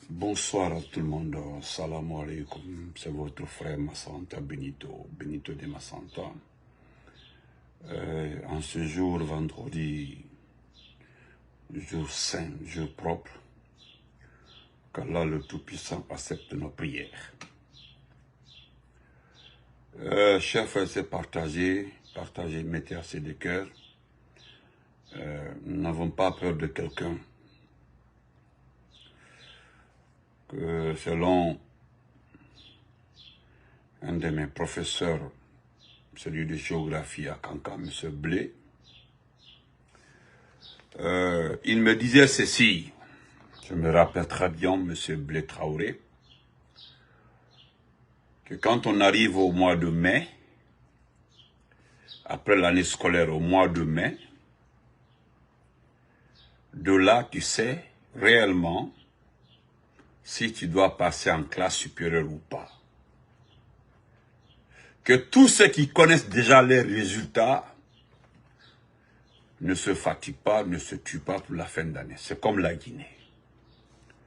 Bonsoir à tout le monde, salam alaikum, c'est votre frère Massanta Benito de Massanta. En ce jour, vendredi, jour saint, jour propre, qu'Allah le Tout-Puissant accepte nos prières. Chers frères, c'est partager, mettez assez de cœur. Nous n'avons pas peur de quelqu'un. Que selon un de mes professeurs, celui de géographie à Kankan, M. Blé, il me disait ceci, je me rappelle très bien, M. Blé Traoré, que quand on arrive au mois de mai, après l'année scolaire au mois de mai, de là tu sais réellement si tu dois passer en classe supérieure ou pas. Que tous ceux qui connaissent déjà les résultats ne se fatiguent pas, ne se tuent pas pour la fin d'année. C'est comme la Guinée.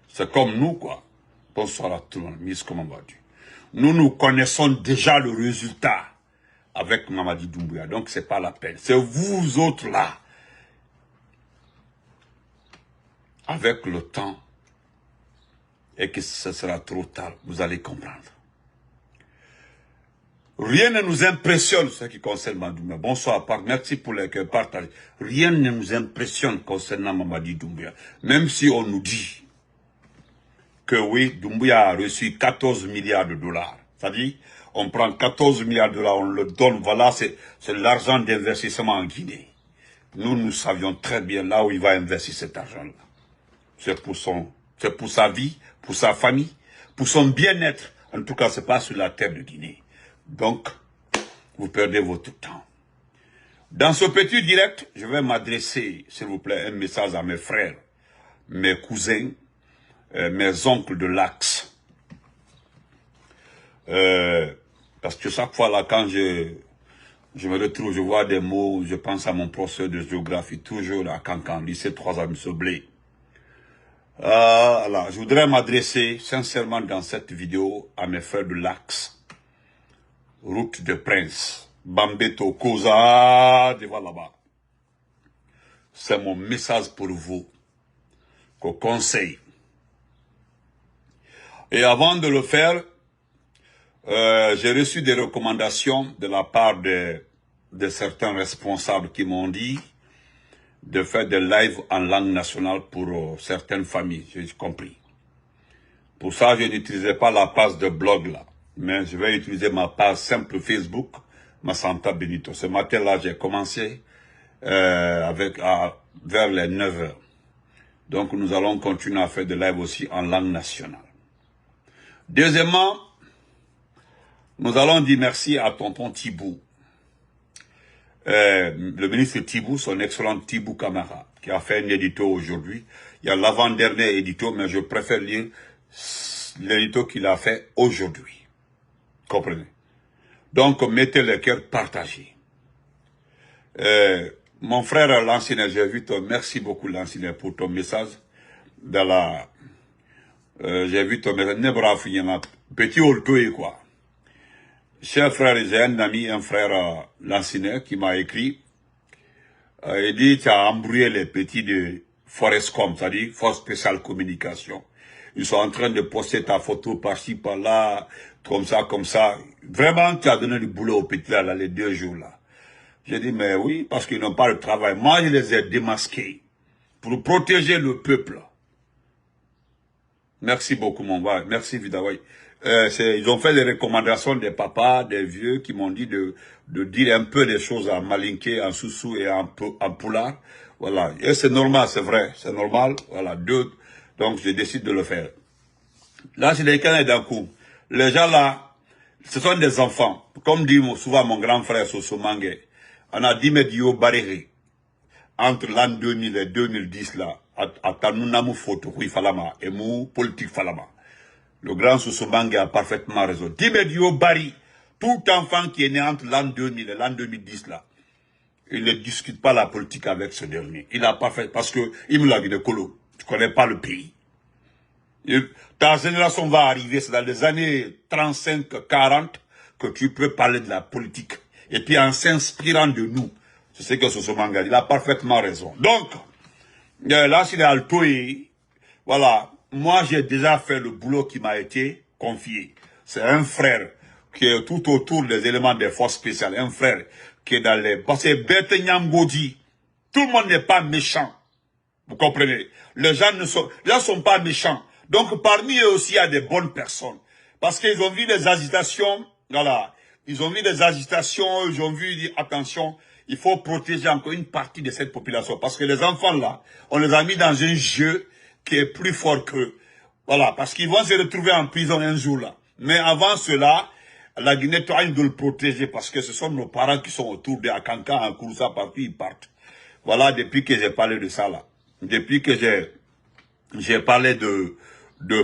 C'est comme nous, quoi. Bonsoir à tout le monde, Miss, comment vas-tu? Nous connaissons déjà le résultat avec Mamadi Doumbouya, donc c'est pas la peine. C'est vous autres là, avec le temps, et que ce sera trop tard, vous allez comprendre. Rien ne nous impressionne, ce qui concerne Doumbouya. Bonsoir, merci pour les partages. Rien ne nous impressionne concernant Mamadi Doumbouya. Même si on nous dit que oui, Doumbouya a reçu 14 milliards de dollars. C'est-à-dire, on prend 14 milliards de dollars, on le donne, voilà, c'est l'argent d'investissement en Guinée. Nous savions très bien là où il va investir cet argent-là. C'est pour sa vie, pour sa famille, pour son bien-être. En tout cas, c'est pas sur la terre de Guinée. Donc, vous perdez votre temps. Dans ce petit direct, je vais m'adresser, s'il vous plaît, un message à mes frères, mes cousins, mes oncles de l'Axe. Parce que chaque fois là, quand je me retrouve, je vois des mots, je pense à mon professeur de géographie, toujours à Kankan, lycée 3 à M. Blé. Alors, je voudrais m'adresser sincèrement dans cette vidéo à mes frères de l'Axe. Route de Prince, Bambeto, Koza, devant là-bas. C'est mon message pour vous, qu'au conseil. Et avant de le faire, j'ai reçu des recommandations de la part de certains responsables qui m'ont dit de faire des lives en langue nationale pour certaines familles, j'ai compris. Pour ça, je n'utilisais pas la page de blog là, mais je vais utiliser ma page simple Facebook, Massanta Benito. Ce matin-là, j'ai commencé vers les 9 h. Donc, nous allons continuer à faire des lives aussi en langue nationale. Deuxièmement, nous allons dire merci à tonton Thibou. Le ministre Thibou, son excellent Thibou Camara, qui a fait un édito aujourd'hui. Il y a l'avant-dernier édito, mais je préfère lire l'édito qu'il a fait aujourd'hui. Comprenez? Donc, mettez le cœur partagé. Mon frère Lancinet, j'ai vu ton... Merci beaucoup Lancinet pour ton message. J'ai vu ton message. Nebraf, il y en a petit oltoé quoi. Cher frère, j'ai un ami, un frère Lancinet qui m'a écrit. Il dit, tu as embrouillé les petits de Forestcom, c'est-à-dire Force Spéciale Communication. Ils sont en train de poster ta photo par-ci, par-là, comme ça. Vraiment, tu as donné du boulot aux petits là, les 2 jours là. J'ai dit, mais oui, parce qu'ils n'ont pas de travail. Moi, je les ai démasqués pour protéger le peuple. Merci beaucoup, mon gars. Merci, Vidawaï. Ils ont fait des recommandations des papas, des vieux, qui m'ont dit de dire un peu des choses en malinké, en soussou et en poulard. Voilà. Et c'est normal, c'est vrai. C'est normal. Voilà. Donc, je décide de le faire. Là, c'est les Canadiens d'un coup. Les gens là, ce sont des enfants. Comme dit souvent mon grand frère Soso Mangé, on a dit Medio Barré. Entre l'an 2000 et 2010 là, à Tanounamu Foto, Falama, et mou politique Falama. Le grand Sosobangue a parfaitement raison. Dimedio Bari, tout enfant qui est né entre l'an 2000 et l'an 2010 là, il ne discute pas la politique avec ce dernier. Il a parfait, parce que il me l'a dit de Colo. Tu connais pas le pays. Ta génération va arriver, c'est dans les années 35-40 que tu peux parler de la politique. Et puis en s'inspirant de nous. C'est ce que Soso Manga dit, il a parfaitement raison. Donc, là, c'est Altoé. Voilà, moi j'ai déjà fait le boulot qui m'a été confié. C'est un frère qui est tout autour des éléments des forces spéciales. Un frère qui est dans les... Parce que Bete Nyamgodi, tout le monde n'est pas méchant. Vous comprenez? Les gens ne sont pas méchants. Donc parmi eux aussi, il y a des bonnes personnes. Parce qu'ils ont vu des agitations, voilà. Ils ont vu des agitations, ils ont vu, dire, attention, il faut protéger encore une partie de cette population. Parce que les enfants là, on les a mis dans un jeu qui est plus fort qu'eux. Voilà, parce qu'ils vont se retrouver en prison un jour là. Mais avant cela, la Guinée doit le protéger parce que ce sont nos parents qui sont autour de Akanka, en Kouroussa, partout ils partent. Voilà, depuis que j'ai parlé de ça là. Depuis que j'ai parlé de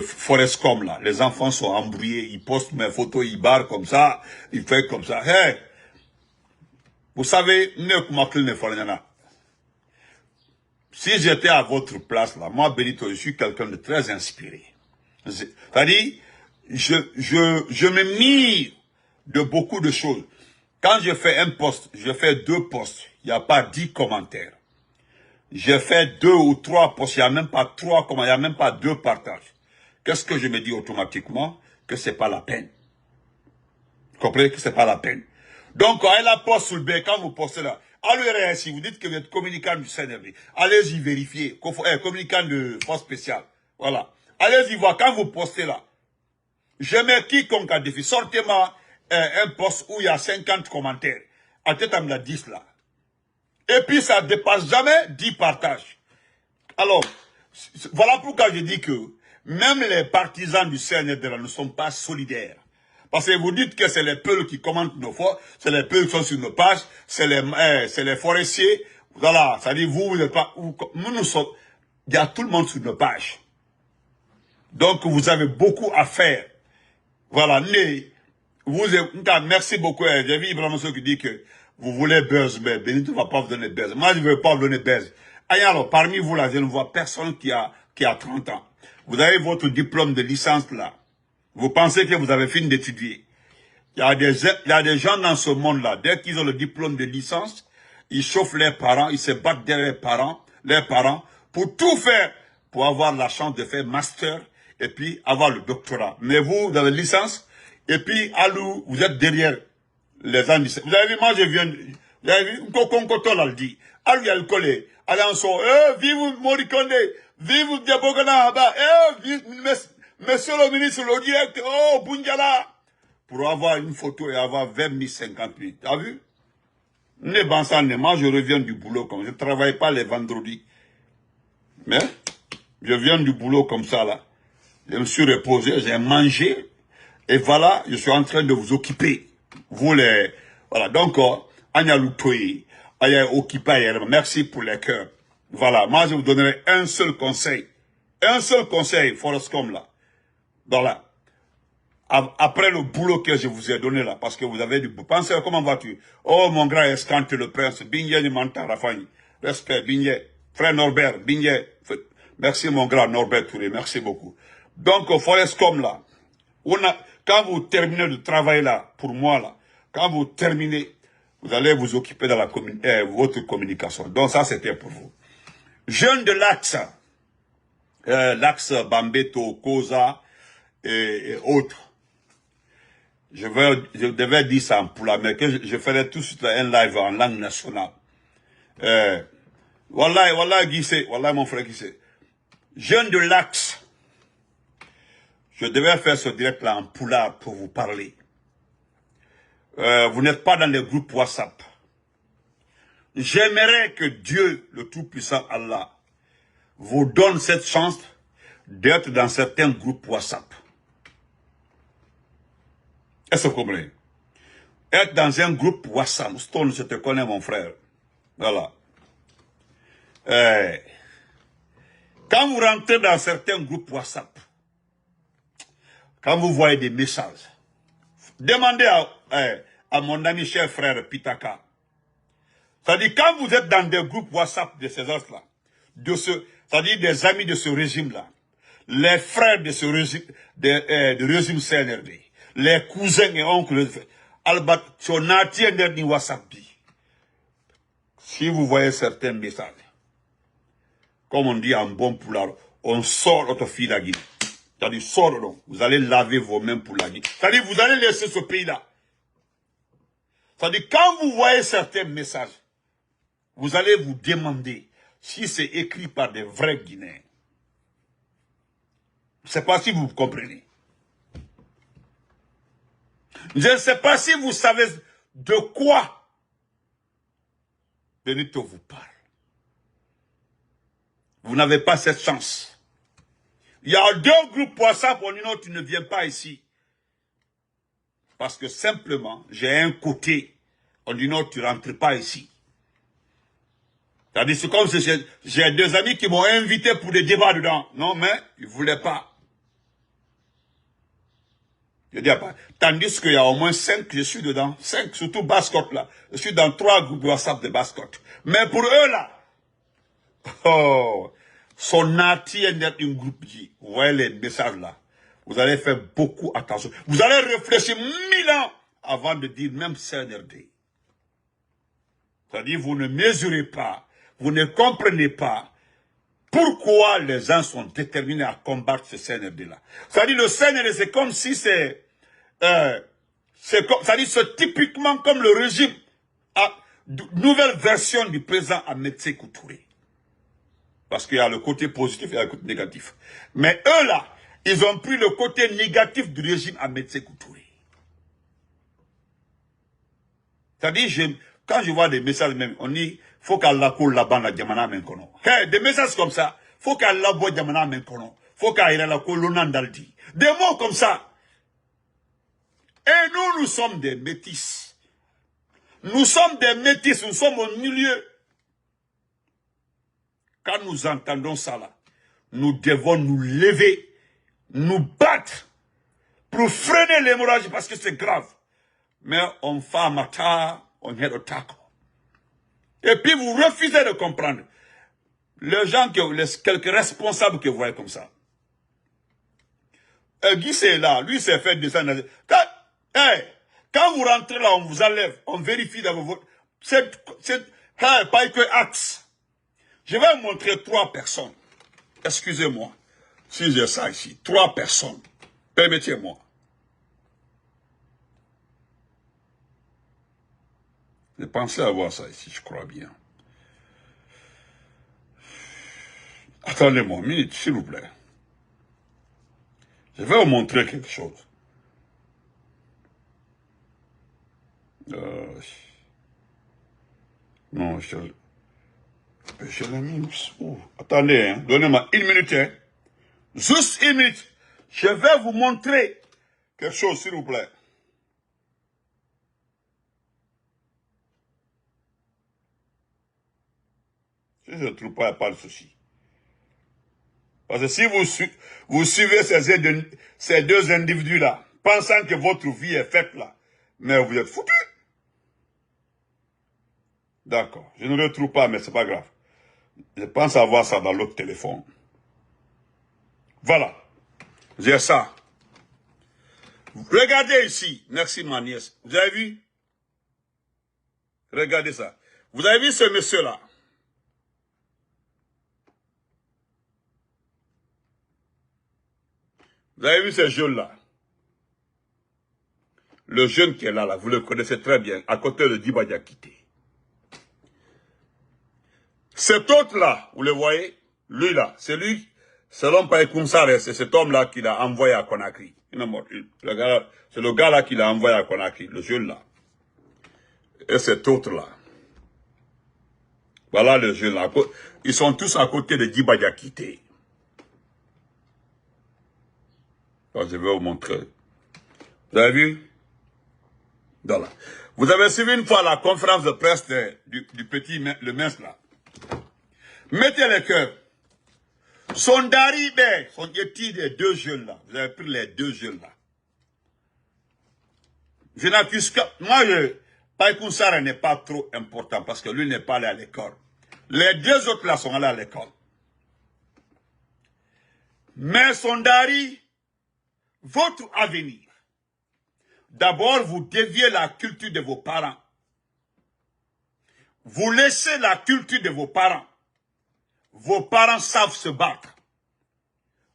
Forescom là, les enfants sont embrouillés, ils postent mes photos, ils barrent comme ça, ils font comme ça. Hey, vous savez, si j'étais à votre place là, moi Benito, je suis quelqu'un de très inspiré. C'est-à-dire, je me mire de beaucoup de choses. Quand je fais un post, je fais 2 posts, il n'y a pas 10 commentaires. J'ai fait 2 ou 3 posts, il n'y a même pas 3 commentaires, il n'y a même pas 2 partages. Qu'est-ce que je me dis automatiquement? Que c'est pas la peine. Vous comprenez que c'est pas la peine. Donc, quand elle a posté sur le B, quand vous postez là, allez, si vous dites que vous êtes communicant du CNRD, allez-y vérifier, communicant de force spéciale. Voilà. Allez-y voir, quand vous postez là, je mets quiconque a défi, sortez-moi un post où il y a 50 commentaires. À tête à me la 10 là. Et puis ça ne dépasse jamais 10 partages. Alors, voilà pourquoi je dis que même les partisans du CNRD ne sont pas solidaires. Parce que vous dites que c'est les peuples qui commentent nos fois, c'est les peuples qui sont sur nos pages, c'est les forestiers. Voilà, ça dit vous n'êtes pas... Nous sommes... Il y a tout le monde sur nos pages. Donc vous avez beaucoup à faire. Voilà, merci beaucoup. J'ai vu Ibrahim Sow qui dit que vous voulez buzz, mais Benito ne va pas vous donner buzz. Moi, je ne veux pas vous donner buzz. Alors, parmi vous là, je ne vois personne qui a 30 ans. Vous avez votre diplôme de licence là. Vous pensez que vous avez fini d'étudier. Il y a des gens dans ce monde-là, dès qu'ils ont le diplôme de licence, ils chauffent leurs parents, ils se battent derrière leurs parents, pour tout faire, pour avoir la chance de faire master, et puis avoir le doctorat. Mais vous avez licence, et puis, Alou, vous êtes derrière les gens. Vous avez vu, moi je viens, vous avez vu, Nkokonkoto l'a dit. Alou, il y a le collé. Allez, on sort, vive Morikonde, vive Diabogana, vive, monsieur le ministre, le direct, oh, Bunjala. Pour avoir une photo et avoir 20 000, 50 000. T'as vu? Moi, je reviens du boulot comme je ne travaille pas les vendredis. Mais, je viens du boulot comme ça, là. Je me suis reposé, j'ai mangé. Et voilà, je suis en train de vous occuper. Vous les... Voilà, donc, Anya Lutoyi, Aya Occupé, merci pour les cœurs. Voilà, moi je vous donnerai un seul conseil. Un seul conseil, Forescom là. Voilà. Après le boulot que je vous ai donné là, parce que vous avez du boulot. Pensez, comment vas-tu? Oh, mon grand escante le prince, Bingé ni Manta Rafani. Respect, Bingé. Frère Norbert, Bingé. Merci mon grand Norbert Touré, merci beaucoup. Donc, Forescom là, quand vous terminez de travail là, pour moi là, quand vous terminez, vous allez vous occuper de votre communication. Donc ça, c'était pour vous. Jeunes de l'axe, l'axe Bambeto, Koza et autres. Je devais dire ça en poula, mais que je ferai tout de suite un live en langue nationale. Wallah, Guissé, wallah, mon frère Guissé. Jeunes de l'axe. Je devais faire ce direct-là en poula pour vous parler. Vous n'êtes pas dans les groupes WhatsApp. J'aimerais que Dieu, le Tout-Puissant Allah, vous donne cette chance d'être dans certains groupes WhatsApp. Est-ce que vous comprenez? Être dans un groupe WhatsApp. Stone, je te connais, mon frère. Voilà. Quand vous rentrez dans certains groupes WhatsApp, quand vous voyez des messages, demandez à mon ami cher frère Pitaka. C'est-à-dire, quand vous êtes dans des groupes WhatsApp de ces os-là, c'est-à-dire des amis de ce régime-là, les frères de ce régime, de régime CNRD, les cousins et oncles, Albat, Sonati et WhatsApp. Si vous voyez certains messages, comme on dit en bon poulard, on sort votre fille la Guinée. C'est-à-dire, sort donc. Vous allez laver vos mains pour la Guinée. C'est-à-dire, vous allez laisser ce pays-là. C'est-à-dire, quand vous voyez certains messages, vous allez vous demander si c'est écrit par des vrais Guinéens. Je ne sais pas si vous comprenez. Je ne sais pas si vous savez de quoi Benito vous parle. Vous n'avez pas cette chance. Il y a 2 groupes WhatsApp, on dit non, tu ne viens pas ici. Parce que simplement, j'ai un côté, on dit non, tu ne rentres pas ici. C'est-à-dire, c'est comme si j'ai 2 amis qui m'ont invité pour des débats dedans. Non, mais ils ne voulaient pas. Je dis pas. Tandis qu'il y a au moins 5, je suis dedans. 5, surtout Bascotte là. Je suis dans 3 groupes WhatsApp de Bascotte. Mais pour eux là, oh, son nati est un groupe qui, vous voyez les messages là, vous allez faire beaucoup attention. Vous allez réfléchir 1000 ans avant de dire même CNRD. C'est-à-dire, vous ne mesurez pas, vous ne comprenez pas pourquoi les gens sont déterminés à combattre ce CNRD là. C'est-à-dire, le CNRD, c'est comme si c'est typiquement comme le régime, nouvelle version du président Ahmed Sékou Touré. Parce qu'il y a le côté positif et le côté négatif. Mais eux là, ils ont pris le côté négatif du régime Ahmed Sékou Touré. C'est-à-dire, quand je vois des messages même, on dit, faut qu'Allah coule la bande à Djamana Menkono. Des messages comme ça, faut qu'Allah boit Djamana Menkono. Faut qu'Allah la coule l'onandaldi. Des mots comme ça. Et nous sommes des métis. Nous sommes des métis, nous sommes au milieu. Quand nous entendons ça là, nous devons nous lever, nous battre pour freiner l'hémorragie parce que c'est grave. Mais on fait un matin, on est au taco. Et puis vous refusez de comprendre. Les gens, quelques responsables que vous voyez comme ça. Guy c'est là, lui s'est fait descendre. Quand vous rentrez là, on vous enlève, on vérifie dans vos votes. Pas que axe. Je vais vous montrer 3 personnes. Excusez-moi. Si j'ai ça ici. 3 personnes. Permettez-moi. J'ai pensé avoir ça ici, je crois bien. Attendez-moi une minute, s'il vous plaît. Je vais vous montrer quelque chose. Non, je l'ai mis où? Attendez, hein. Donnez-moi 1 minute. Hein. Juste 1 minute. Je vais vous montrer quelque chose, s'il vous plaît. Si je ne trouve pas, il n'y a pas de souci. Parce que si vous suivez ces 2 individus-là, pensant que votre vie est faite là, mais vous êtes foutus. D'accord. Je ne le retrouve pas, mais c'est pas grave. Je pense avoir ça dans l'autre téléphone. Voilà. J'ai ça. Regardez ici. Merci ma nièce. Vous avez vu? Regardez ça. Vous avez vu ce monsieur-là? Vous avez vu ce jeune-là? Le jeune qui est là, vous le connaissez très bien, à côté de Diba Diakité. Cet autre-là, vous le voyez? Lui là, c'est lui, selon Païkoum Saré, c'est cet homme-là qui l'a envoyé à Conakry. C'est le gars-là qui l'a envoyé à Conakry, le jeune-là. Et cet autre-là. Voilà le jeune-là. Ils sont tous à côté de Diba Diakité. Je vais vous montrer. Vous avez vu? Voilà. Vous avez suivi une fois la conférence de presse du petit, le mince là. Mettez les cœurs. Son daribé, son yeti des 2 jeunes là. Vous avez pris les 2 jeunes là. Je n'accuse que... Moi, Païkoussara n'est pas trop important parce que lui n'est pas allé à l'école. Les 2 autres là sont allés à l'école. Mais Sondari, votre avenir, d'abord vous déviez la culture de vos parents. Vous laissez la culture de vos parents. Vos parents savent se battre.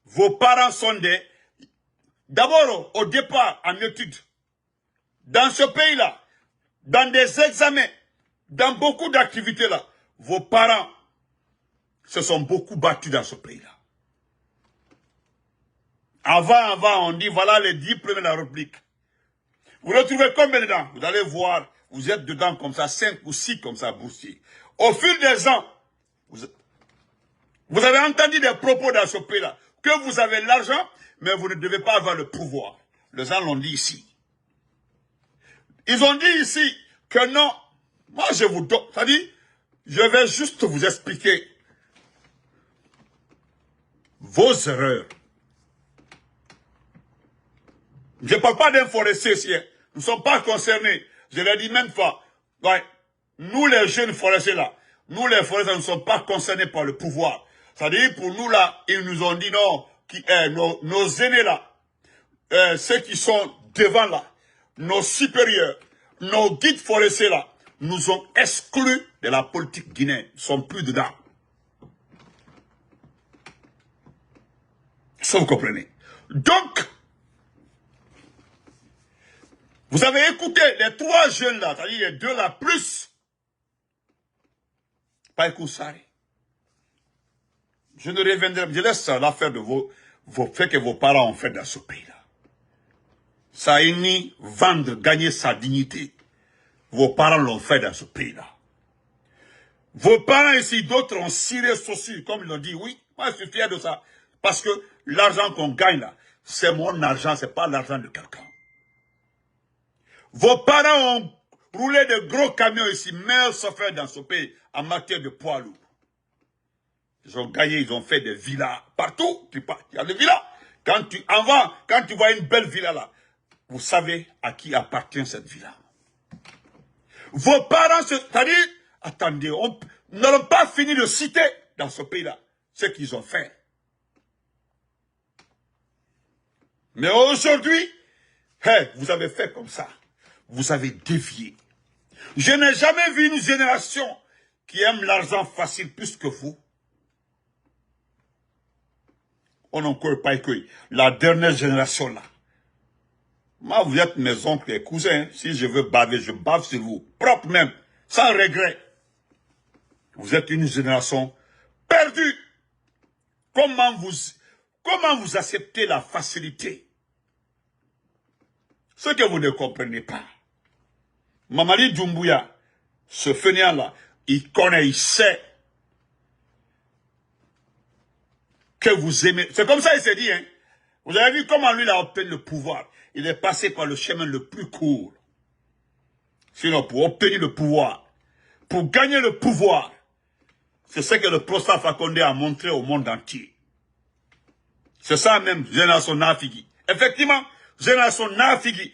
Vos parents sont des... D'abord, au départ, en études, dans ce pays-là, dans des examens, dans beaucoup d'activités là, vos parents se sont beaucoup battus dans ce pays-là. Avant, on dit, voilà les 10 premiers de la République. Vous retrouvez combien dedans? Vous allez voir, vous êtes dedans comme ça, 5 ou 6 comme ça, boursiers. Au fil des ans, vous avez entendu des propos dans ce pays-là, que vous avez l'argent, mais vous ne devez pas avoir le pouvoir. Les gens l'ont dit ici. Ils ont dit ici que non, moi je vous donne, c'est-à-dire, je vais juste vous expliquer vos erreurs. Je ne parle pas d'un forestier ici. Nous ne sommes pas concernés. Je l'ai dit même fois. Ouais. Nous, les jeunes forestiers là, nous, les forestiers, ne sommes pas concernés par le pouvoir. C'est-à-dire, pour nous là, ils nous ont dit non, nos aînés là, ceux qui sont devant là, nos supérieurs, nos guides forestiers là, nous ont exclus de la politique guinéenne. Ils ne sont plus dedans. Ça, vous comprenez. Donc, vous avez écouté les 3 jeunes là, c'est-à-dire les 2 là, plus Païkoussari. Je ne reviendrai, je laisse l'affaire de vos faits que vos parents ont fait dans ce pays-là. Ça a ni vendre, gagner sa dignité. Vos parents l'ont fait dans ce pays-là. Vos parents ici, d'autres ont ciré ceci, comme ils l'ont dit, oui, moi je suis fier de ça. Parce que l'argent qu'on gagne là, c'est mon argent, c'est pas l'argent de quelqu'un. Vos parents ont roulé de gros camions ici, meilleurs chauffeurs dans ce pays, en matière de poids lourds. Ils ont gagné, ils ont fait des villas partout. Il y a des villas. Quand tu vois une belle villa là, vous savez à qui appartient cette villa. Vos parents, c'est-à-dire, attendez, nous n'allons pas fini de citer dans ce pays-là ce qu'ils ont fait. Mais aujourd'hui, vous avez fait comme ça. Vous avez dévié. Je n'ai jamais vu une génération qui aime l'argent facile plus que vous. On n'encore pas que la dernière génération là. Moi, vous êtes mes oncles et cousins. Si je veux baver, je bave sur vous. Propre même, sans regret. Vous êtes une génération perdue. Comment vous acceptez la facilité? Ce que vous ne comprenez pas. Mamadi Doumbouya, ce fainéant-là, il connaît, il sait que vous aimez. C'est comme ça il s'est dit, hein. Vous avez vu comment lui il a obtenu le pouvoir. Il est passé par le chemin le plus court. Sinon, pour obtenir le pouvoir, pour gagner le pouvoir, c'est ce que le Prosta Fakonde a montré au monde entier. C'est ça même, génération Nafigi. Effectivement, génération Nafigi.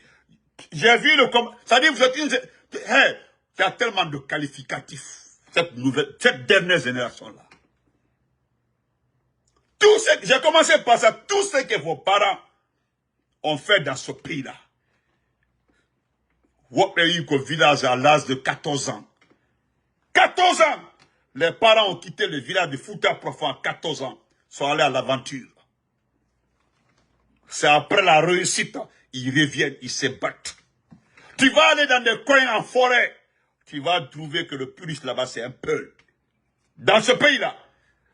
J'ai vu le... C'est-à-dire, vous êtes une... il y a tellement de qualificatifs. Cette dernière génération-là. J'ai commencé par ça. Tout ce que vos parents ont fait dans ce pays-là. Vous avez eu qu'au village à l'âge de 14 ans. 14 ans! Les parents ont quitté le village de Fouta Profond à 14 ans. Sont allés à l'aventure. C'est après la réussite, ils reviennent, ils se battent. Tu vas aller dans des coins en forêt, tu vas trouver que le plus riche là-bas, c'est un peu. Dans ce pays-là,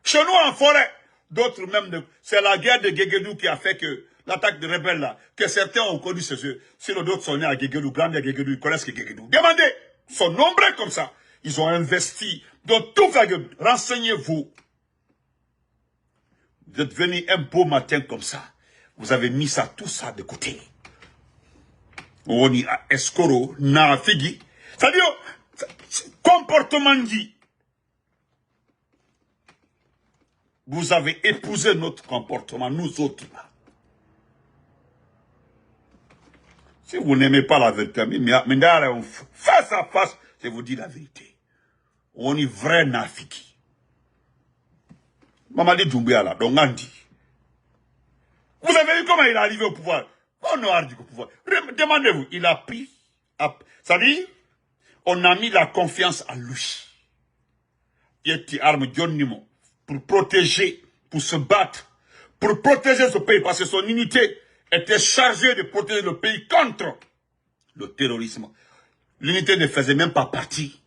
chez nous en forêt, d'autres même, c'est la guerre de Guéguédou qui a fait que, l'attaque de rebelles là, que certains ont connu chez eux. Sinon d'autres sont nés à Guéguédou, grands à Guéguédou, ils connaissent que Guéguédou. Demandez, ils sont nombreux comme ça. Ils ont investi dans tout ça. Renseignez-vous. Vous êtes venus un beau matin comme ça. Vous avez mis ça, tout ça de côté. On y a escoro, na figi. C'est-à-dire, comportement dit. Vous avez épousé notre comportement, nous autres là. Si vous n'aimez pas la vérité, mais face à face, je vous dis la vérité. On est vrai nafiki. Mamadi Doumbouya là, donc on dit. Vous avez vu comment il est arrivé au pouvoir? On a arrivé au pouvoir. Demandez-vous, il a pris, ça dit, on a mis la confiance en lui. Il était arme John Nimo pour protéger, pour se battre, pour protéger ce pays, parce que son unité était chargée de protéger le pays contre le terrorisme. L'unité ne faisait même pas partie.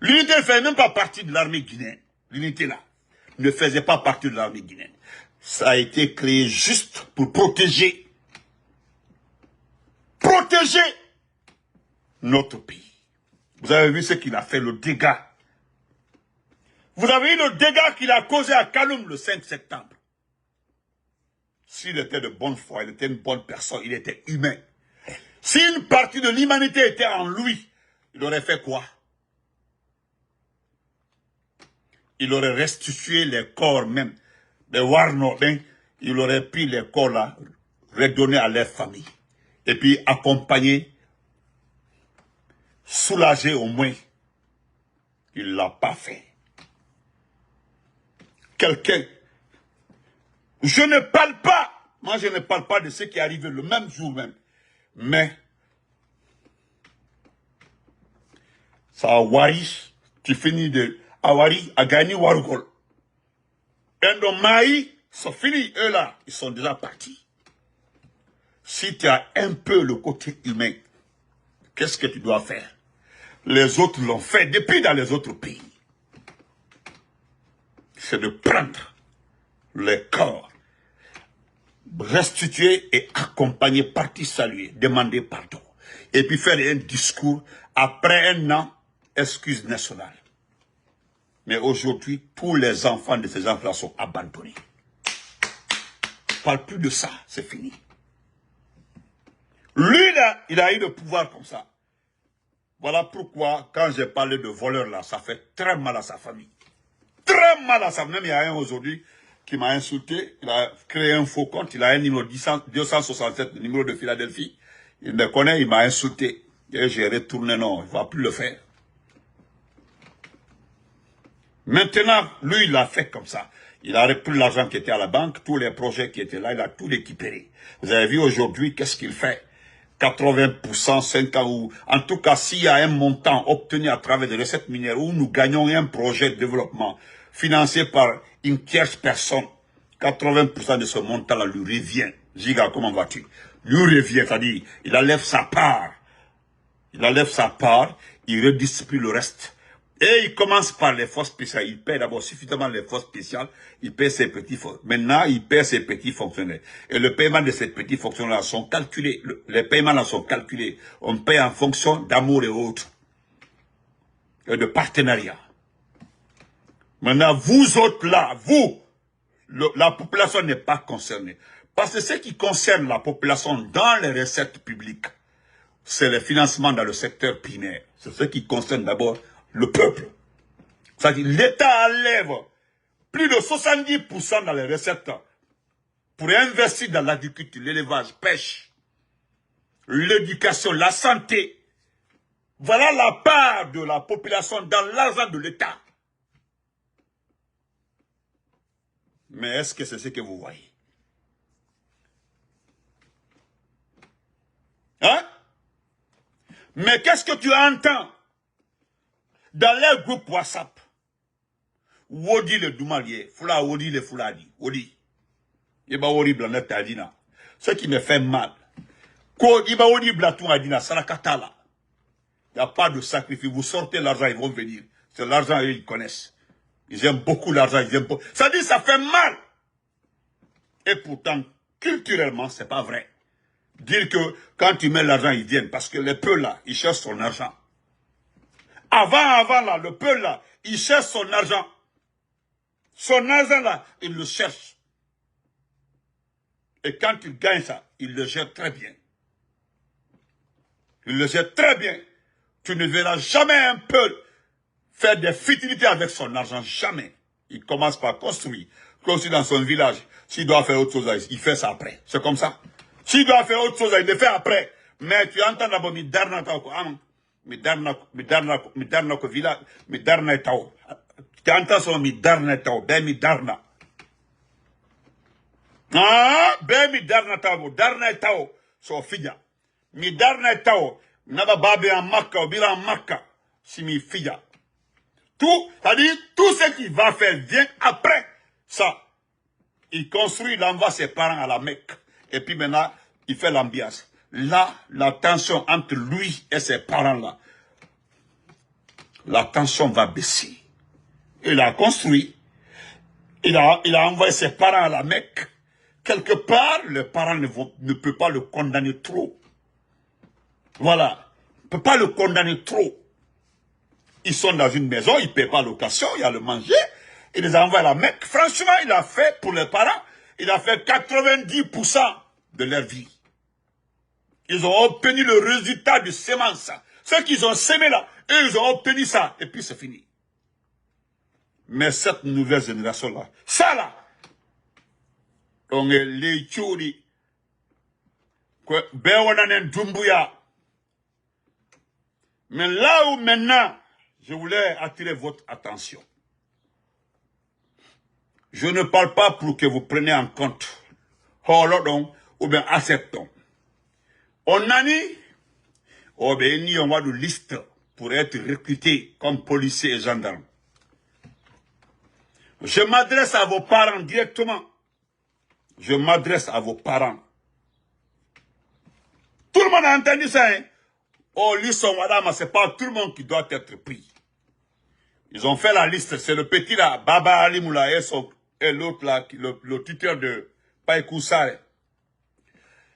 L'unité ne faisait même pas partie de l'armée guinéenne. L'unité là ne faisait pas partie de l'armée guinéenne. Ça a été créé juste pour protéger notre pays. Vous avez vu ce qu'il a fait, le dégât. Vous avez vu le dégât qu'il a causé à Kaloum le 5 septembre. S'il était de bonne foi, il était une bonne personne, il était humain. Si une partie de l'humanité était en lui, il aurait fait quoi? Il aurait restitué les corps même des Warnordins. Il aurait pris les corps là, redonnés à leur famille. Et puis accompagné, soulagé au moins. Il ne l'a pas fait. Quelqu'un. Je ne parle pas. Moi, je ne parle pas de ce qui est arrivé le même jour même. Mais, ça a Wari, qui finit de Awari, a gagné Warugol. Et donc, Maï, c'est fini. Eux là, ils sont déjà partis. Si tu as un peu le côté humain, qu'est-ce que tu dois faire? Les autres l'ont fait depuis dans les autres pays. C'est de prendre les corps, restituer et accompagner, partir saluer, demander pardon. Et puis faire un discours après un an, excuse nationale. Mais aujourd'hui, tous les enfants de ces enfants sont abandonnés. Je ne parle plus de ça, c'est fini. Lui, là, il a eu le pouvoir comme ça. Voilà pourquoi, quand j'ai parlé de voleur, là, ça fait très mal à sa famille. Très mal à sa famille. Même il y a un aujourd'hui qui m'a insulté. Il a créé un faux compte. Il a un numéro 267, le numéro de Philadelphie. Il me connaît, il m'a insulté. Et j'ai retourné, non, il ne va plus le faire. Maintenant, lui, il l'a fait comme ça. Il a repris l'argent qui était à la banque, tous les projets qui étaient là, il a tout récupéré. Vous avez vu aujourd'hui, qu'est-ce qu'il fait? 80%, 5 ans, ou en tout cas, s'il y a un montant obtenu à travers des recettes minières où nous gagnons un projet de développement financé par une tierce personne, 80% de ce montant-là lui revient. Giga, comment vas-tu? Lui revient, c'est-à-dire, il enlève sa part. Il enlève sa part, il redistribue le reste. Et il commence par les forces spéciales. Il paie d'abord suffisamment les forces spéciales. Il paie ses petits fonctionnaires. Maintenant, il paie ses petits fonctionnaires. Et le paiement de ces petits fonctionnaires sont calculés. Les paiements là sont calculés. On paie en fonction d'amour et autres. Et de partenariat. Maintenant, vous autres là, vous, la population n'est pas concernée. Parce que ce qui concerne la population dans les recettes publiques, c'est le financement dans le secteur primaire. C'est ce qui concerne d'abord le peuple. C'est-à-dire l'État enlève plus de 70% dans les recettes pour investir dans l'agriculture, l'élevage, pêche, l'éducation, la santé. Voilà la part de la population dans l'argent de l'État. Mais est-ce que c'est ce que vous voyez? Hein? Mais qu'est-ce que tu entends dans les groupes WhatsApp? Wodi le Doumalier, Fula Wodi le Fuladi, Wodi. Yeba Wodi Blanet Adina. Ce qui me fait mal. Ko Yeba Wodi Blatou Adina, Sarakatala. Il n'y a pas de sacrifice. Vous sortez l'argent, ils vont venir. C'est l'argent, ils connaissent. Ils aiment beaucoup l'argent, ils aiment beaucoup. Ça dit, ça fait mal. Et pourtant, culturellement, c'est pas vrai. Dire que quand tu mets l'argent, ils viennent. Parce que les peuples là, ils cherchent son argent. Avant là, le peuple là, il cherche son argent. Son argent là, il le cherche. Et quand il gagne ça, il le gère très bien. Il le gère très bien. Tu ne verras jamais un peuple faire des futilités avec son argent. Jamais. Il commence par construire. Construire dans son village. S'il doit faire autre chose, il fait ça après. C'est comme ça. S'il doit faire autre chose, il le fait après. Mais tu entends d'abord, Midarna ko village, Midarna tao. Tu entends son Midarna tao, ben Midarna. Ah, ben mi darna tao, darna tao, so fija. Mi darna tao, naba babe en makka, ou bira en makka, si mi fija. Tout, c'est-à-dire, tout ce qu'il va faire vient après ça. Il construit, il envoie ses parents à la Mecque. Et puis maintenant, il fait l'ambiance. Là, la tension entre lui et ses parents-là, la tension va baisser. Il a construit, il a envoyé ses parents à la Mecque. Quelque part, les parents ne peuvent pas le condamner trop. Voilà. Ne peuvent pas le condamner trop. Ils sont dans une maison, ils ne paient pas location, il y a le manger. Il les a envoyés à la Mecque. Franchement, il a fait pour les parents, il a fait 90% de leur vie. Ils ont obtenu le résultat de sémence. Ce qu'ils ont sémé là, eux, ils ont obtenu ça. Et puis c'est fini. Mais cette nouvelle génération-là, ça là, on est les tchouri, Bewanan Dumbuya. Mais là où maintenant, je voulais attirer votre attention. Je ne parle pas pour que vous preniez en compte, ou bien acceptons. On a dit, on va de liste pour être recruté comme policier et gendarme. Je m'adresse à vos parents directement. Je m'adresse à vos parents. Tout le monde a entendu ça, hein? Oh, liste, madame, c'est pas tout le monde qui doit être pris. Ils ont fait la liste, c'est le petit là, Baba Ali Moula et l'autre là, le tuteur de Païkou Sare.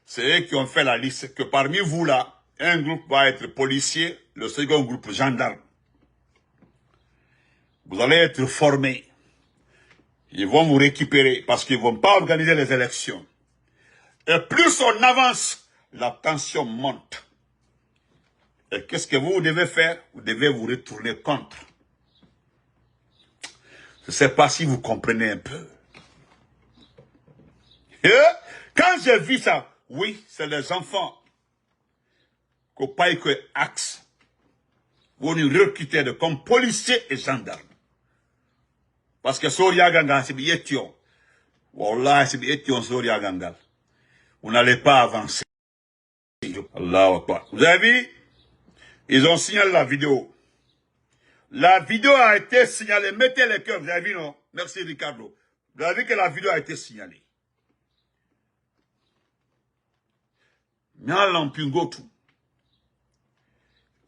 C'est eux qui ont fait la liste, que parmi vous là, un groupe va être policier, le second groupe gendarme. Vous allez être formés. Ils vont vous récupérer parce qu'ils ne vont pas organiser les élections. Et plus on avance, la tension monte. Et qu'est-ce que vous devez faire? Vous devez vous retourner contre. Je ne sais pas si vous comprenez un peu. Et quand j'ai vu ça, oui, c'est les enfants qu'on paye que axe. Vous nous recrutez comme policiers et gendarmes. Parce que Soria Ganga, c'est bien étion. Wallah, c'est bien étion Soria Ganga. Vous n'allez pas avancer. Allahu Akbar. Vous avez vu? Ils ont signalé la vidéo. La vidéo a été signalée. Mettez les cœurs. Vous avez vu, non? Merci, Ricardo. Vous avez vu que la vidéo a été signalée.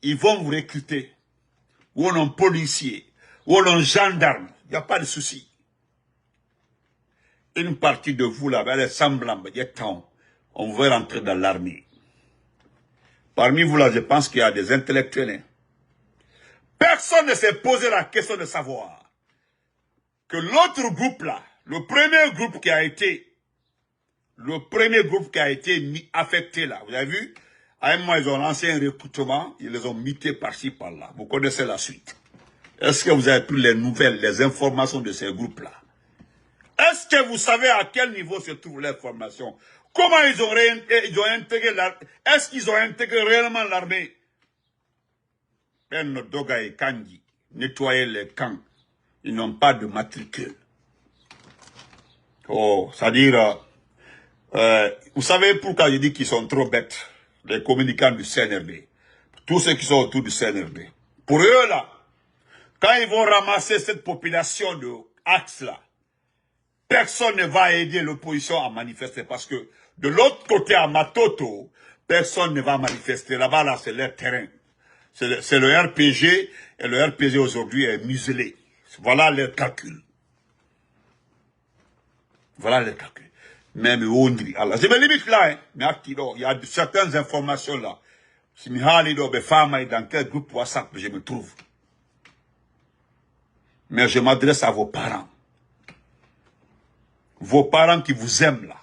Ils vont vous recruter. Ou on est policier. Ou on est gendarme. Il n'y a pas de souci. Une partie de vous, là, elle est semblable. Il y a temps. On veut rentrer dans l'armée. Parmi vous, là, je pense qu'il y a des intellectuels. Personne ne s'est posé la question de savoir que l'autre groupe, là, le premier groupe qui a été affecté, là, vous avez vu? À un moment, ils ont lancé un recrutement, ils les ont mités par-ci, par-là. Vous connaissez la suite. Est-ce que vous avez pris les nouvelles, les informations de ces groupes-là? Est-ce que vous savez à quel niveau se trouve l'information? Comment ils ont intégré l'armée? Est-ce qu'ils ont intégré réellement l'armée? Doga et Kanji, nettoyer les camps. Ils n'ont pas de matricule. Oh, c'est-à-dire, vous savez pourquoi je dis qu'ils sont trop bêtes, les communicants du CNRD, tous ceux qui sont autour du CNRD. Pour eux, là, quand ils vont ramasser cette population de Axe, là, personne ne va aider l'opposition à manifester parce que de l'autre côté, à Matoto, personne ne va manifester. Là-bas, là, c'est leur terrain. C'est le RPG, et le RPG aujourd'hui est muselé. Voilà leur calcul. Voilà les calculs. Même Ondri, Allah. Je me limite là, hein. Mais il y a certaines informations là. Si je suis dans quel groupe WhatsApp je me trouve. Mais je m'adresse à vos parents. Vos parents qui vous aiment là.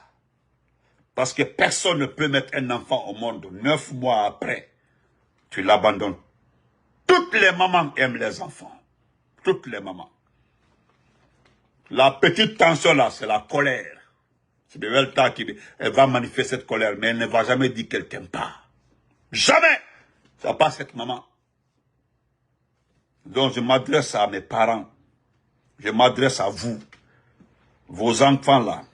Parce que personne ne peut mettre un enfant au monde 9 mois après. Tu l'abandonnes. Toutes les mamans aiment les enfants. Toutes les mamans. La petite tension là, c'est la colère. C'est de Velta qui elle va manifester cette colère, mais elle ne va jamais dire qu'elle t'aime pas. Jamais! Ça pas cette maman. Donc je m'adresse à mes parents. Je m'adresse à vous. Vos enfants là.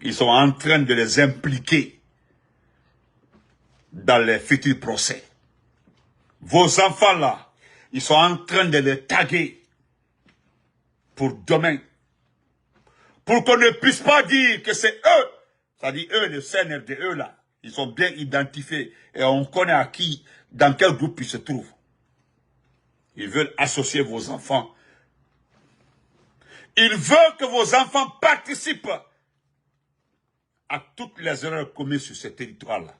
Ils sont en train de les impliquer dans les futurs procès. Vos enfants là, ils sont en train de les taguer pour demain. Pour qu'on ne puisse pas dire que c'est eux. C'est-à-dire eux, le CNRD, eux là. Ils sont bien identifiés et on connaît à qui, dans quel groupe ils se trouvent. Ils veulent associer vos enfants. Ils veulent que vos enfants participent à toutes les erreurs commises sur ce territoire-là.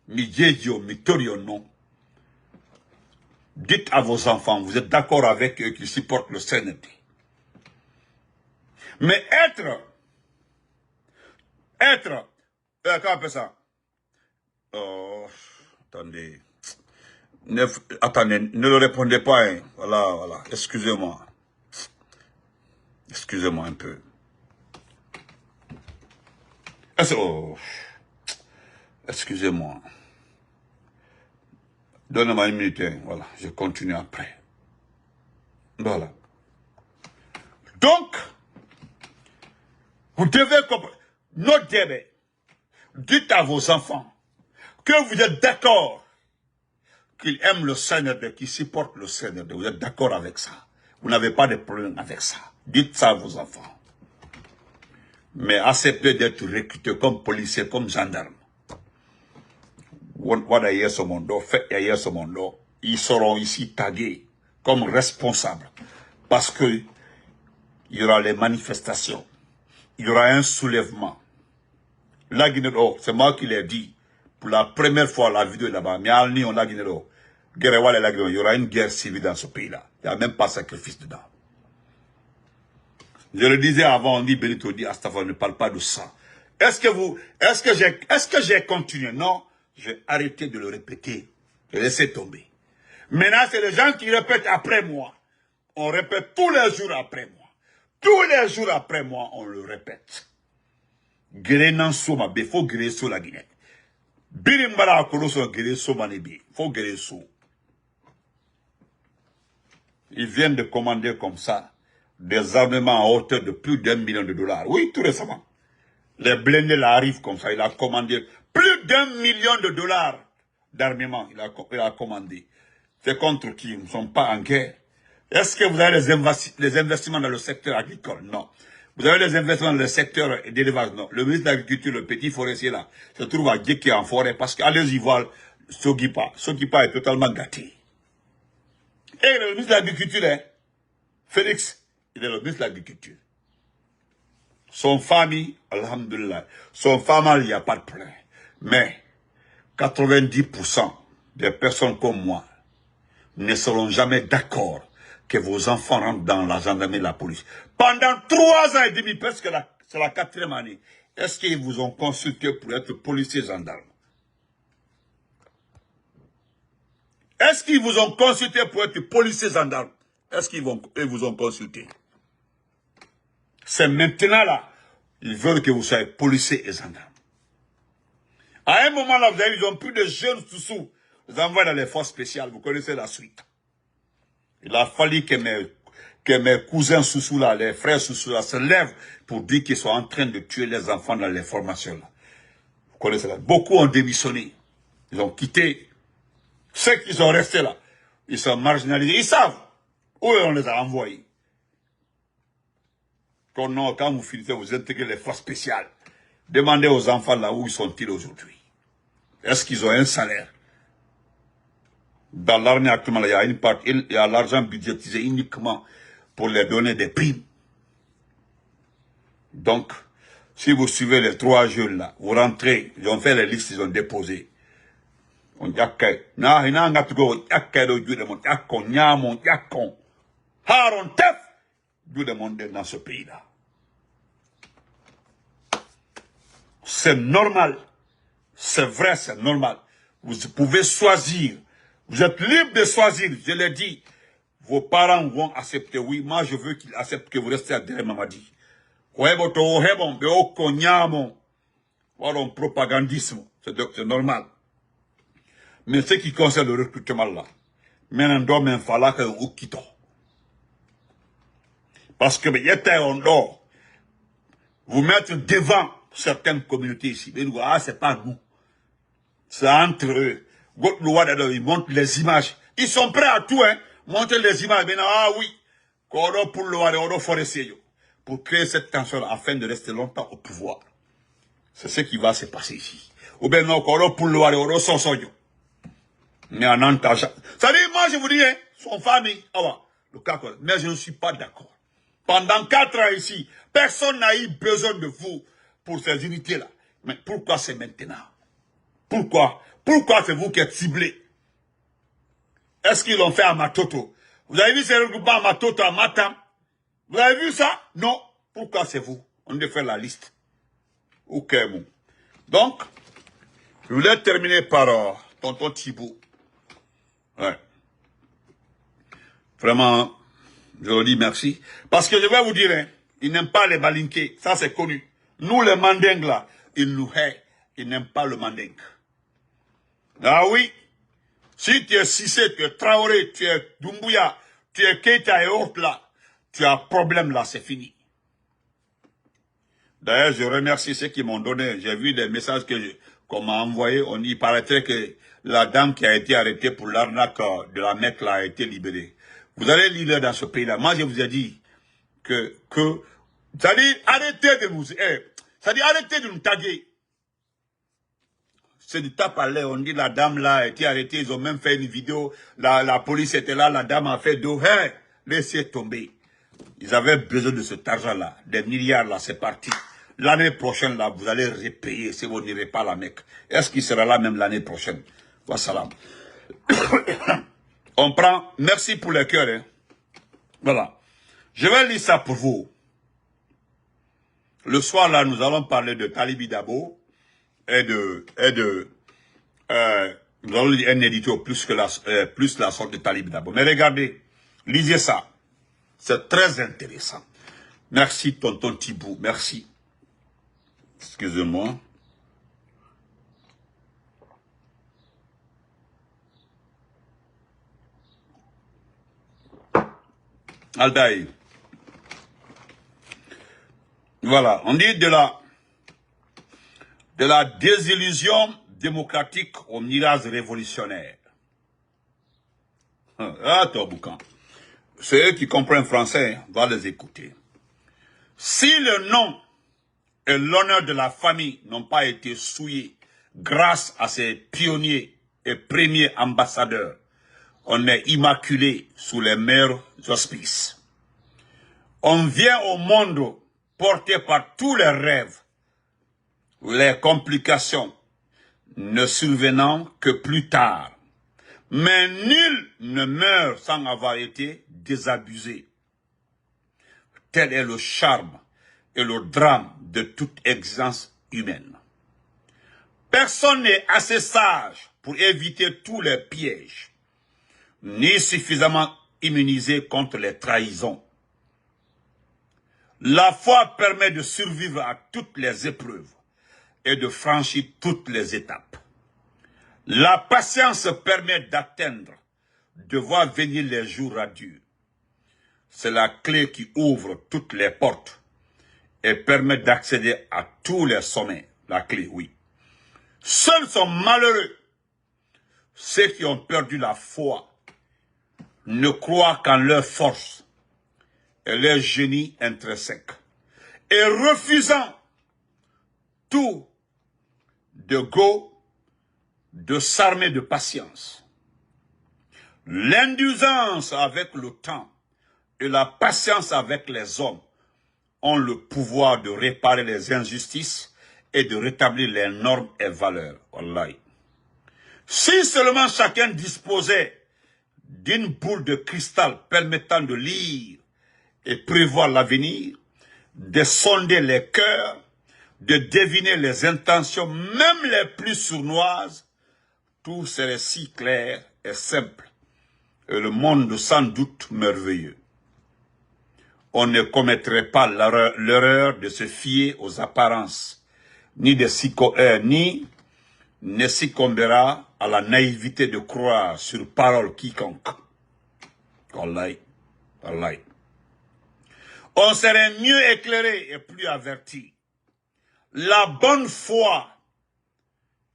Midjedio, Mitorio, non. Dites à vos enfants, vous êtes d'accord avec eux qui supportent le CNRD. Mais comment on appelle ça? Attendez. Attendez, ne le répondez pas. Hein. Voilà. Excusez-moi. Excusez-moi un peu. Excusez-moi. Donnez-moi une minute. Hein. Voilà, je continue après. Voilà. Donc, vous devez comprendre. Notre début. Dites à vos enfants que vous êtes d'accord qu'ils aiment le CNRD, qu'ils supportent le CNRD. Vous êtes d'accord avec ça. Vous n'avez pas de problème avec ça. Dites ça à vos enfants. Mais acceptez d'être recrutés comme policiers, comme gendarmes. Ils seront ici tagués comme responsables. Parce que il y aura les manifestations. Il y aura un soulèvement. La Guinée, c'est moi qui l'ai dit. Pour la première fois, la vidéo est là-bas. Mais il y aura une guerre civile dans ce pays-là. Il n'y a même pas de sacrifice dedans. Je le disais avant, on dit Benito dit Astafa, ne parle pas de ça. Est-ce que j'ai continué? Non, j'ai arrêté de le répéter. J'ai laissé tomber. Maintenant, c'est les gens qui répètent après moi. On répète tous les jours après moi. Tous les jours après moi, on le répète. Guérenan Soma, il faut guérir sur la Guinée. Birimbala Koloso guérir Soma Nebi. Il faut guérir sur. Ils viennent de commander comme ça des armements à hauteur de plus d'1 million de dollars. Oui, tout récemment. Les blindés là arrivent comme ça. Il a commandé plus d'1 million de dollars d'armement. Il a commandé. C'est contre qui? Ils ne sont pas en guerre. Est-ce que vous avez les investissements dans le secteur agricole? Non. Vous avez les investissements dans le secteur d'élevage? Non. Le ministre de l'Agriculture, le petit forestier là, se trouve à Djeki en forêt parce qu'allez-y voir Sogipa. Sogipa est totalement gâté. Et le ministre de l'Agriculture, hein, Félix, il est le ministre de l'Agriculture. Son famille, alhamdulillah, son famille, il n'y a pas de problème. Mais 90% des personnes comme moi ne seront jamais d'accord que vos enfants rentrent dans la gendarmerie et la police. Pendant 3 ans et demi, presque c'est la 4e année, est-ce qu'ils vous ont consulté pour être policiers gendarmes? Est-ce qu'ils vous ont consulté pour être policiers gendarmes? Est-ce qu'ils vous ont consulté? C'est maintenant là, ils veulent que vous soyez policiers et gendarmes. À un moment là, vous avez, ils ont plus de jeunes sous-sous. Vous envoient dans les forces spéciales, vous connaissez la suite. Il a fallu que mes cousins sous-sous là, les frères sous-sous là, se lèvent pour dire qu'ils sont en train de tuer les enfants dans les formations là. Vous connaissez là. Beaucoup ont démissionné. Ils ont quitté. Ceux qui sont restés là, ils sont marginalisés. Ils savent où on les a envoyés. Quand vous finissez, vous intégrez les forces spéciales. Demandez aux enfants là où ils sont-ils aujourd'hui. Est-ce qu'ils ont un salaire? Dans l'armée actuellement, il y a une partie, il y a l'argent budgétisé uniquement pour les donner des primes. Donc, si vous suivez les 3 jeunes là, vous rentrez, ils ont fait les listes, ils ont déposé. On dit dans ce pays-là. C'est normal. C'est vrai, c'est normal. Vous pouvez choisir. Vous êtes libre de choisir. Je l'ai dit. Vos parents vont accepter. Oui, moi je veux qu'ils acceptent que vous restez à derrière Mamadi. Propagandisme. C'est normal. Mais ce qui concerne le recrutement là, maintenant, il fallait que vous quittez. Parce que, vous mettre devant certaines communautés ici. Mais ah, c'est pas nous. C'est entre eux. Ils montrent les images. Ils sont prêts à tout, hein. Montrer les images. Maintenant, ah oui. Pour le forestier. Pour créer cette tension afin de rester longtemps au pouvoir. C'est ce qui va se passer ici. Ou bien non, pour le sosoyo. Mais en entendant. Ça dit, moi je vous dis, hein, son famille, mais je ne suis pas d'accord. Pendant 4 ans ici, personne n'a eu besoin de vous pour ces unités-là. Mais pourquoi c'est maintenant? Pourquoi? Pourquoi c'est vous qui êtes ciblés? Est-ce qu'ils l'ont fait à Matoto? Vous avez vu ces regroupements à Matoto, à Matam? Vous avez vu ça? Non. Pourquoi c'est vous? On devait faire la liste. Ok, bon. Donc, je voulais terminer par tonton Thibault. Ouais. Vraiment, je vous dis merci. Parce que je vais vous dire, hein, ils n'aiment pas les balinqués. Ça, c'est connu. Nous, les mandingues, là, ils nous haïssent. Ils n'aiment pas le mandingue. Ah oui. Si tu es Cissé, tu es Traoré, tu es Doumbouya, tu es Keita et autres, là, tu as un problème, là, c'est fini. D'ailleurs, je remercie ceux qui m'ont donné. J'ai vu des messages qu'on m'a envoyés. On y paraîtrait que la dame qui a été arrêtée pour l'arnaque de la Mecque là, a été libérée. Vous allez lire dans ce pays-là. Moi, je vous ai dit c'est-à-dire, arrêtez de nous, c'est-à-dire, arrêtez de nous taguer. C'est du tape à l'air. On dit la dame là a été arrêtée. Ils ont même fait une vidéo. La police était là. La dame a fait dos. Hey, laissez tomber. Ils avaient besoin de cet argent-là. Des milliards là, c'est parti. L'année prochaine, là, vous allez repayer si vous n'irez pas à la Mecque. Est-ce qu'il sera là même l'année prochaine? Wassalam. On prend, merci pour les cœurs. Hein. Voilà. Je vais lire ça pour vous. Le soir, là, nous allons parler de Talibi Dabo nous allons lire un édito plus la sorte de Talibi Dabo. Mais regardez, lisez ça. C'est très intéressant. Merci, tonton Thibault. Merci. Excusez-moi. Aldaï. Voilà, on dit de la désillusion démocratique au mirage révolutionnaire. Ah, toi, Boucan. Ceux qui comprennent français, va les écouter. Si le nom et l'honneur de la famille n'ont pas été souillés grâce à ces pionniers et premiers ambassadeurs, on est immaculé sous les meilleurs auspices. On vient au monde porté par tous les rêves, les complications ne survenant que plus tard. Mais nul ne meurt sans avoir été désabusé. Tel est le charme et le drame de toute existence humaine. Personne n'est assez sage pour éviter tous les pièges, ni suffisamment immunisé contre les trahisons. La foi permet de survivre à toutes les épreuves et de franchir toutes les étapes. La patience permet d'atteindre, de voir venir les jours radieux. C'est la clé qui ouvre toutes les portes et permet d'accéder à tous les sommets. La clé, oui. Seuls sont malheureux ceux qui ont perdu la foi, ne croient qu'en leur force et leur génie intrinsèque, et refusant tout de go, de s'armer de patience. L'indulgence avec le temps et la patience avec les hommes ont le pouvoir de réparer les injustices et de rétablir les normes et valeurs. Wallahi. Si seulement chacun disposait d'une boule de cristal permettant de lire et prévoir l'avenir, de sonder les cœurs, de deviner les intentions, même les plus sournoises, tout serait si clair et simple, et le monde sans doute merveilleux. On ne commettrait pas l'erreur de se fier aux apparences, ni ne succombera à la naïveté de croire sur parole quiconque. Wallahi, wallahi. On serait mieux éclairé et plus averti La bonne foi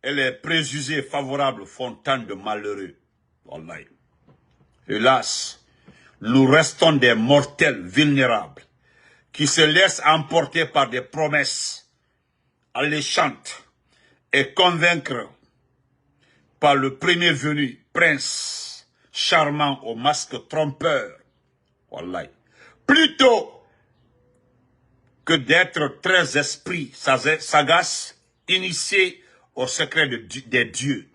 et les préjugés favorables font tant de malheureux. Wallahi. Hélas, nous restons des mortels vulnérables qui se laissent emporter par des promesses alléchantes et convaincre par le premier venu, prince charmant au masque trompeur. Wallahi. Plutôt que d'être très esprit, sagace, initié au secret des dieux.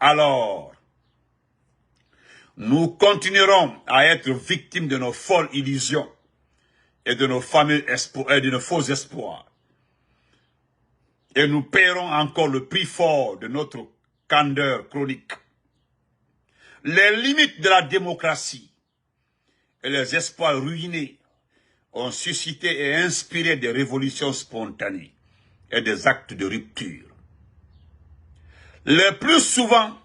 Alors, nous continuerons à être victimes de nos folles illusions et de nos fameux espoirs, et de nos faux espoirs. Et nous paierons encore le prix fort de notre candeur chronique. Les limites de la démocratie et les espoirs ruinés ont suscité et inspiré des révolutions spontanées et des actes de rupture. Les plus souvent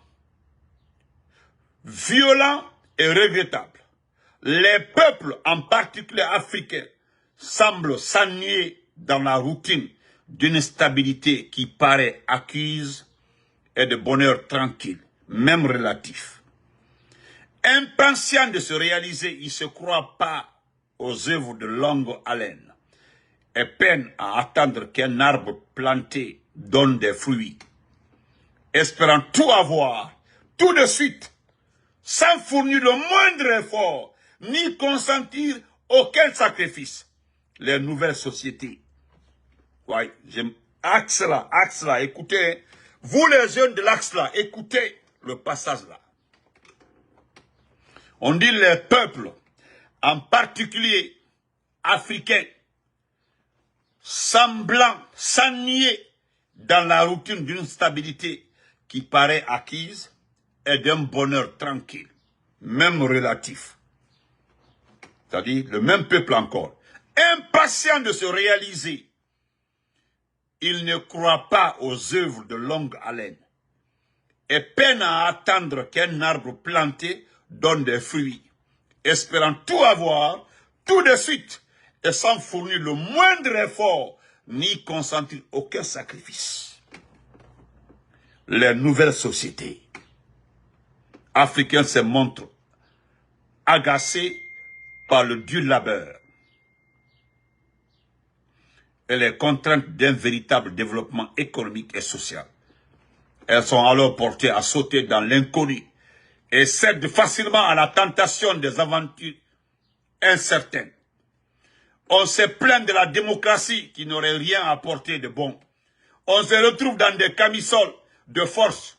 violents et regrettables, les peuples, en particulier africains, semblent s'ennuyer dans la routine d'une stabilité qui paraît acquise et de bonheur tranquille, même relatif. Impatients de se réaliser, ils ne se croient pas aux œuvres de longue haleine et peinent à attendre qu'un arbre planté donne des fruits, espérant tout avoir, tout de suite, sans fournir le moindre effort, ni consentir aucun sacrifice. Les nouvelles sociétés. Ouais, j'aime axe là, écoutez, vous les jeunes de l'axe là, écoutez le passage là. On dit les peuples, en particulier africains, semblant s'ennuyer dans la routine d'une stabilité qui paraît acquise et d'un bonheur tranquille, même relatif. C'est-à-dire le même peuple encore, impatient de se réaliser, il ne croit pas aux œuvres de longue haleine et peine à attendre qu'un arbre planté donne des fruits, espérant tout avoir, tout de suite, et sans fournir le moindre effort, ni consentir aucun sacrifice. Les nouvelles sociétés africaines se montrent agacées par le dur labeur et les contraintes d'un véritable développement économique et social. Elles sont alors portées à sauter dans l'inconnu et cèdent facilement à la tentation des aventures incertaines. On se plaint de la démocratie qui n'aurait rien apporté de bon. On se retrouve dans des camisoles de force.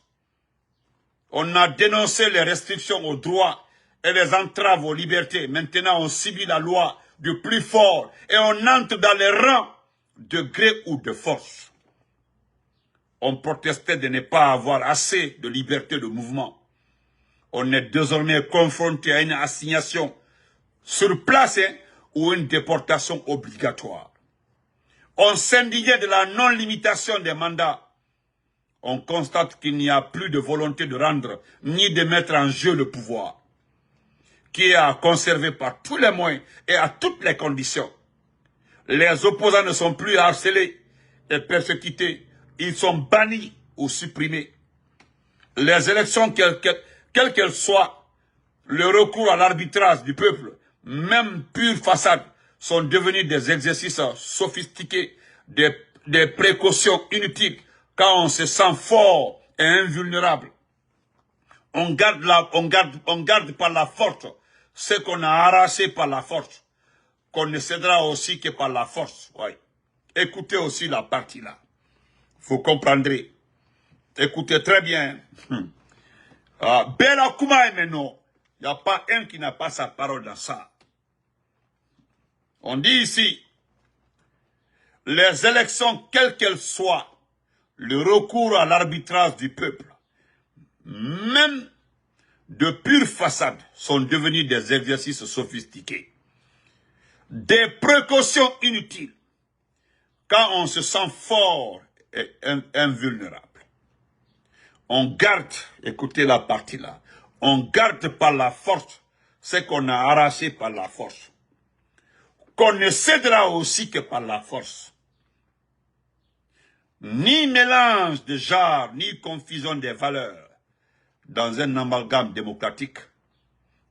On a dénoncé les restrictions aux droits et les entraves aux libertés. Maintenant, on subit la loi du plus fort et on entre dans les rangs de gré ou de force. On protestait de ne pas avoir assez de liberté de mouvement. On est désormais confronté à une assignation sur place ou une déportation obligatoire. On s'indignait de la non-limitation des mandats. On constate qu'il n'y a plus de volonté de rendre ni de mettre en jeu le pouvoir, qui est à conserver par tous les moyens et à toutes les conditions. Les opposants ne sont plus harcelés et persécutés. Ils sont bannis ou supprimés. Les élections, quelles qu'elles soient, le recours à l'arbitrage du peuple, même pure façade, sont devenus des exercices sophistiqués, des précautions inutiles, quand on se sent fort et invulnérable. On garde par la force ce qu'on a arraché par la force, qu'on ne cédera aussi que par la force. Ouais. Écoutez aussi la partie là. Vous comprendrez. Écoutez très bien. Bella Koumaï maintenant. Il n'y a pas un qui n'a pas sa parole dans ça. On dit ici, les élections, quelles qu'elles soient, le recours à l'arbitrage du peuple, même de pure façade, sont devenus des exercices sophistiqués. Des précautions inutiles, quand on se sent fort et invulnérable. On garde, écoutez la partie là, on garde par la force ce qu'on a arraché par la force. Qu'on ne cédera aussi que par la force. ni mélange de genres, ni confusion des valeurs dans un amalgame démocratique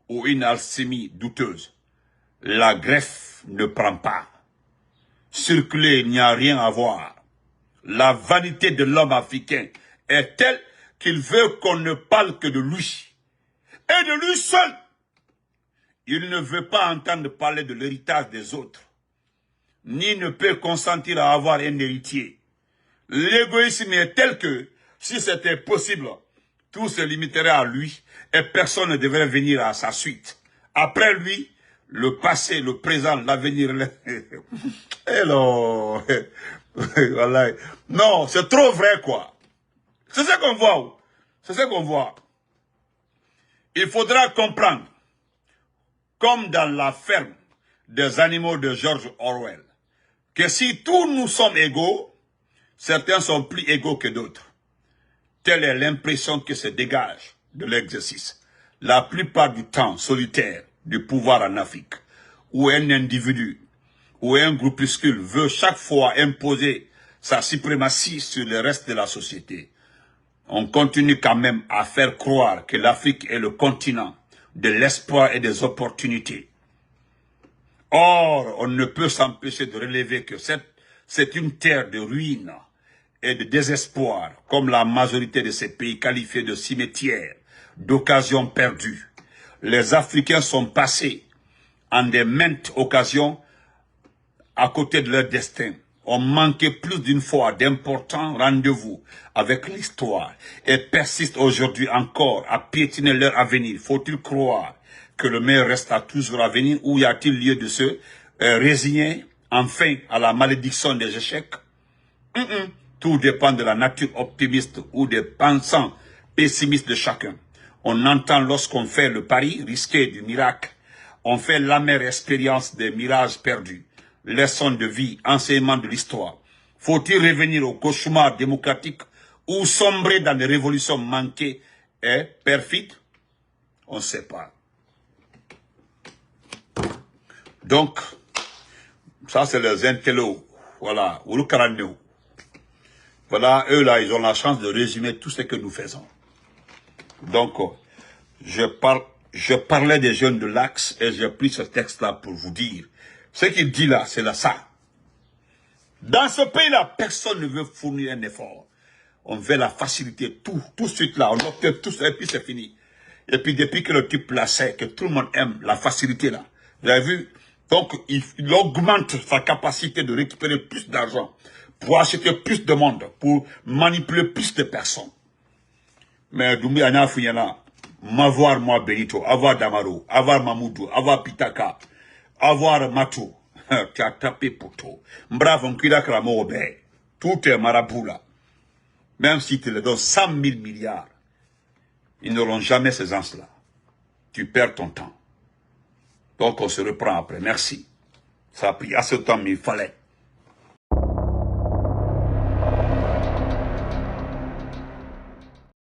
ou une alchimie douteuse. La greffe ne prend pas. Circuler, il n'y a rien à voir. La vanité de l'homme africain est telle qu'il veut qu'on ne parle que de lui. Et de lui seul. Il ne veut pas entendre parler de l'héritage des autres. Ni ne peut consentir à avoir un héritier. L'égoïsme est tel que, si c'était possible, tout se limiterait à lui et personne ne devrait venir à sa suite. Après lui, le passé, le présent, l'avenir. Hello. Voilà. Non, c'est trop vrai, quoi. C'est ça qu'on voit. C'est ça qu'on voit. Il faudra comprendre, comme dans la ferme des animaux de George Orwell, que si tous nous sommes égaux, certains sont plus égaux que d'autres. Telle est l'impression que se dégage de l'exercice, la plupart du temps solitaire, du pouvoir en Afrique, où un individu ou un groupuscule veut chaque fois imposer sa suprématie sur le reste de la société. On continue quand même à faire croire que l'Afrique est le continent de l'espoir et des opportunités. Or, on ne peut s'empêcher de relever que c'est une terre de ruines et de désespoir, comme la majorité de ces pays qualifiés de cimetières, d'occasions perdues. Les Africains sont passés en des maintes occasions à côté de leur destin. On manquait plus d'une fois d'importants rendez-vous avec l'histoire et persistent aujourd'hui encore à piétiner leur avenir. Faut-il croire que le meilleur reste à toujours à venir ou y a-t-il lieu de se résigner enfin à la malédiction des échecs? Tout dépend de la nature optimiste ou des pensants pessimistes de chacun. On entend lorsqu'on fait le pari risqué du miracle. On fait l'amère expérience des mirages perdus. Leçons de vie, enseignement de l'histoire. Faut-il revenir au cauchemar démocratique ou sombrer dans des révolutions manquées et perfides? On ne sait pas. Donc, ça c'est les intellos. Voilà, ou le crâneo. Voilà, eux là, ils ont la chance de résumer tout ce que nous faisons. Donc, je parlais des jeunes de l'Axe et j'ai pris ce texte-là pour vous dire. Ce qu'il dit là, c'est là ça. Dans ce pays-là, personne ne veut fournir un effort. On veut la facilité, tout de suite là, on obtient tout ça et puis c'est fini. Et puis depuis que le type là sait que tout le monde aime la facilité là, vous avez vu? Donc il augmente sa capacité de récupérer plus d'argent, pour acheter plus de monde, pour manipuler plus de personnes. Mais Doumbouya n'a fouillé là, m'avoir moi Benito, avoir Damaro, avoir Mamoudou, avoir Pitaka, avoir Matou, tu as tapé poteau. Bravo, on cuida que la mort obéit. Tout est marabout là. Même si tu les donnes 100 000 milliards, ils n'auront jamais ces ans-là. Tu perds ton temps. Donc on se reprend après. Merci. Ça a pris assez de temps, mais il fallait.